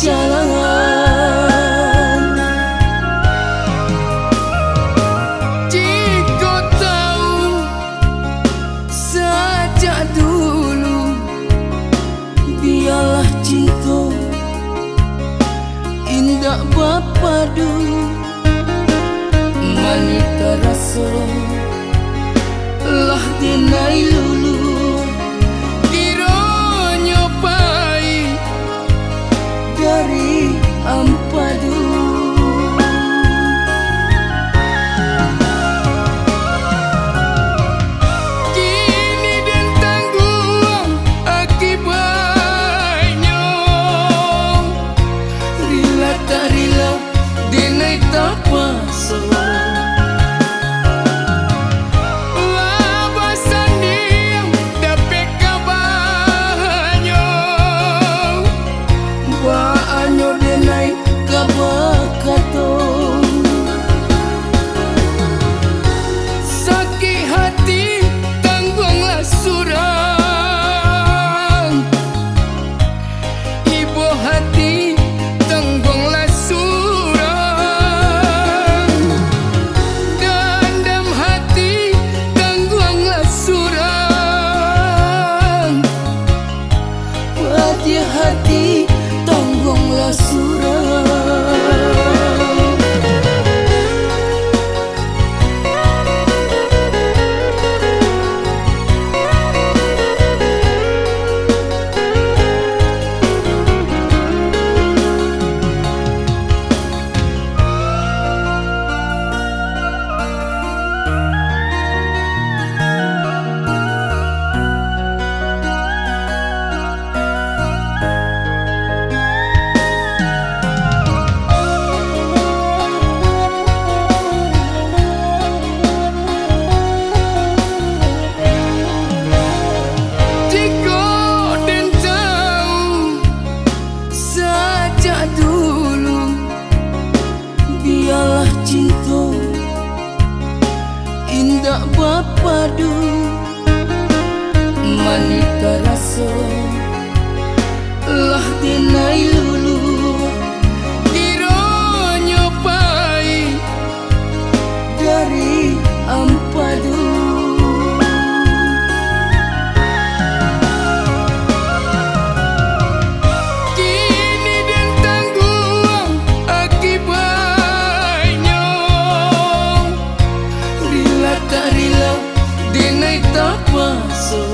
jalan. Jika tahu sejak dulu, biarlah cinta indah berpadu. Manita rasa lah dinai lulu, kiranya pahit dari ampadu. Kini dan tanggung akibatnya, rila tak rila dinai tak pasal. Sakit hati tanggunglah surang, ibu hati tanggunglah surang, dendam hati tanggunglah surang, hati hati tanggunglah surang. Biarlah cinta indah berpadu. Manita rasa lah dinai lulu, kiranya pahit dari ampadu. Tak rila dinai tak pasal.